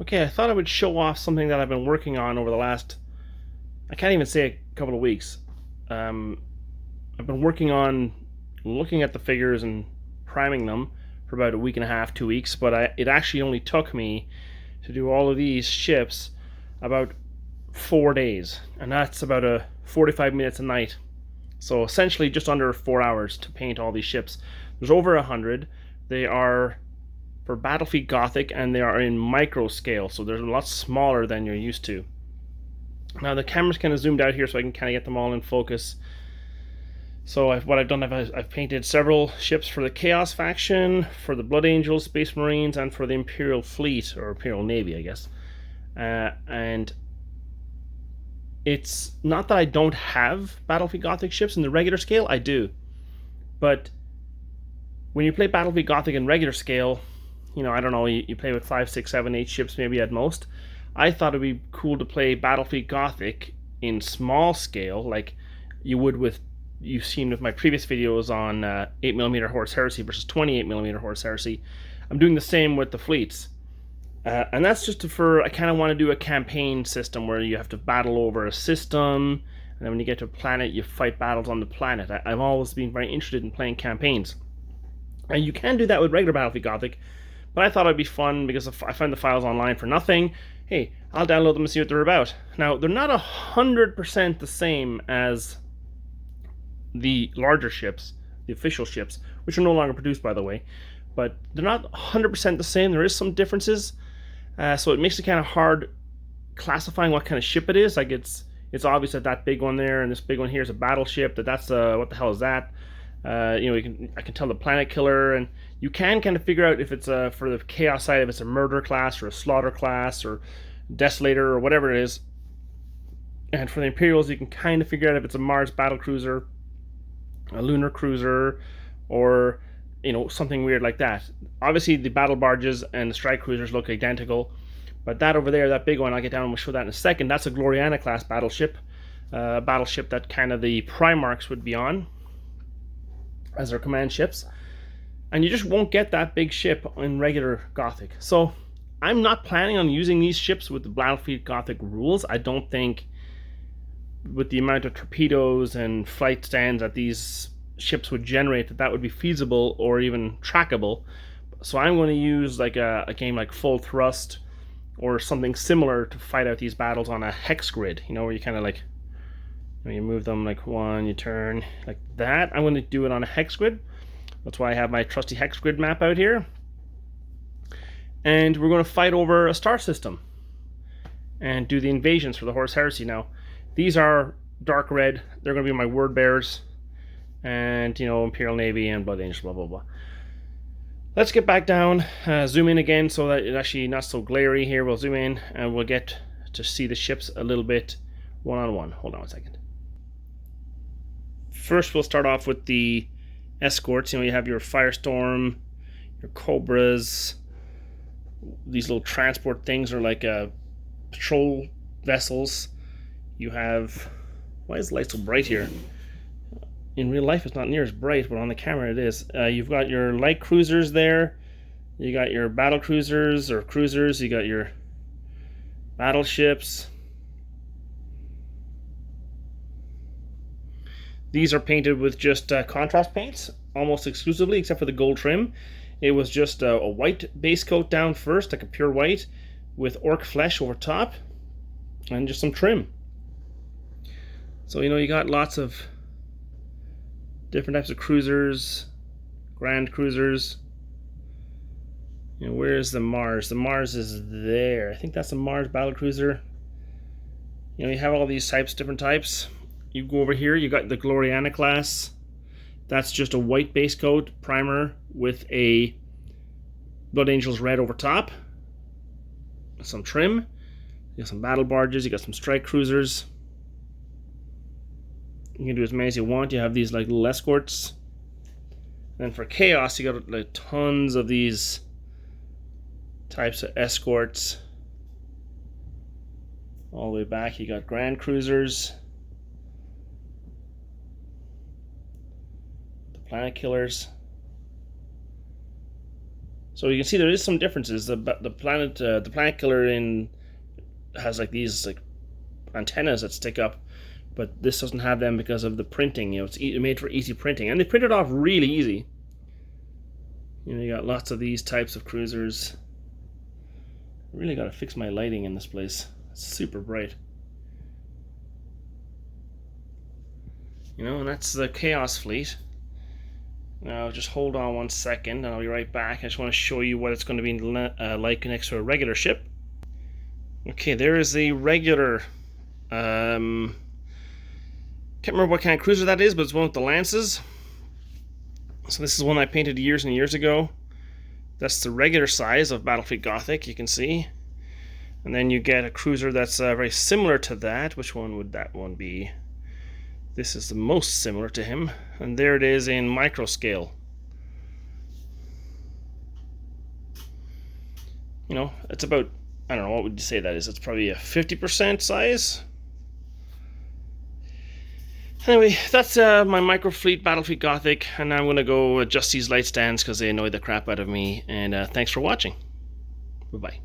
Okay, I thought I would show off something that I've been working on over the last, I can't even say a couple of weeks. Um, I've been working on looking at the figures and priming them for about a week and a half, 2 weeks, but it actually only took me to do all of these ships about 4 days, and that's about 45 minutes a night. So essentially just under 4 hours to paint all these ships. There's over 100. They are for Battlefleet Gothic, and they are in micro scale, so they're a lot smaller than you're used to. Now the camera's kind of zoomed out here, so I can kind of get them all in focus. So what I've done, I've painted several ships for the Chaos faction, for the Blood Angels, Space Marines, and for the Imperial Fleet, or Imperial Navy, I guess. And it's not that I don't have Battlefleet Gothic ships in the regular scale, I do. But when you play Battlefleet Gothic in regular scale, I don't know, you play with 5, 6, 7, 8 ships maybe at most. I thought it'd be cool to play Battlefleet Gothic in small scale, like you would with, you've seen with my previous videos on 8mm Horse Heresy versus 28mm Horse Heresy. I'm doing the same with the fleets. And that's just I kind of want to do a campaign system where you have to battle over a system, and then when you get to a planet, you fight battles on the planet. I've always been very interested in playing campaigns. And you can do that with regular Battlefleet Gothic, but I thought it'd be fun because I found the files online for nothing. Hey, I'll download them and see what they're about. Now, they're not 100% the same as the larger ships, the official ships, which are no longer produced, by the way, but they're not 100% the same. There is some differences, so it makes it kind of hard classifying what kind of ship it is. Like it's obvious that big one there and this big one here is a battleship. That's what the hell is that? I can tell the planet killer, and you can kind of figure out if it's for the chaos side, if it's a murder class or a slaughter class or desolator or whatever it is. And for the Imperials, you can kind of figure out if it's a Mars battle cruiser, a lunar cruiser, or something weird like that. Obviously the battle barges and the strike cruisers look identical, but that over there, that big one, I'll get down and we'll show that in a second. That's a Gloriana class battleship, battleship that kind of the Primarchs would be on as their command ships, and you just won't get that big ship in regular Gothic. So I'm not planning on using these ships with the Battlefleet Gothic rules. I don't think with the amount of torpedoes and flight stands that these ships would generate that would be feasible or even trackable. So I'm going to use like a game like Full Thrust or something similar to fight out these battles on a hex grid, where you kind of like, you move them like one, you turn like that. I'm going to do it on a hex grid. That's why I have my trusty hex grid map out here. And we're going to fight over a star system and do the invasions for the Horse Heresy. Now, these are dark red. They're going to be my word bearers. And, Imperial Navy and Blood Angels, blah, blah, blah. Let's get back down, zoom in again so that it's actually not so glary here. We'll zoom in and we'll get to see the ships a little bit one-on-one. Hold on a second. First, we'll start off with the escorts. You have your Firestorm, your Cobras. These little transport things are like patrol vessels. You have... Why is the light so bright here? In real life, it's not near as bright, but on the camera it is. You've got your light cruisers there. You got your battle cruisers or cruisers. You got your battleships. These are painted with just contrast paints, almost exclusively, except for the gold trim. It was just a white base coat down first, like a pure white, with orc flesh over top, and just some trim. So, you got lots of different types of cruisers, grand cruisers. Where is the Mars? The Mars is there. I think that's a Mars battle cruiser. You have all these types, different types. You go over here, you got the Gloriana class. That's just a white base coat primer with a Blood Angels red over top. Some trim. You got some battle barges, you got some strike cruisers. You can do as many as you want. You have these like little escorts. Then for Chaos, you got like tons of these types of escorts. All the way back, you got Grand Cruisers, the Planet Killers, So you can see there is some differences. The planet killer in has like these like antennas that stick up, but this doesn't have them because of the printing. You know, it's made for easy printing, and they print it off really easy. You know, you got lots of these types of cruisers. I really got to fix my lighting in this place. It's super bright. You know, and that's the Chaos Fleet. Now, just hold on 1 second, and I'll be right back. I just want to show you what it's going to be like next to a regular ship. Okay, there is the regular. Can't remember what kind of cruiser that is, but it's one with the lances. So this is one I painted years and years ago. That's the regular size of Battlefleet Gothic, you can see. And then you get a cruiser that's very similar to that. Which one would that one be? This is the most similar to him. And there it is in micro scale. You know, it's about, I don't know, what would you say that is? It's probably a 50% size. Anyway, that's my Microfleet Battlefleet Gothic, and I'm going to go adjust these light stands because they annoy the crap out of me, and thanks for watching. Bye-bye.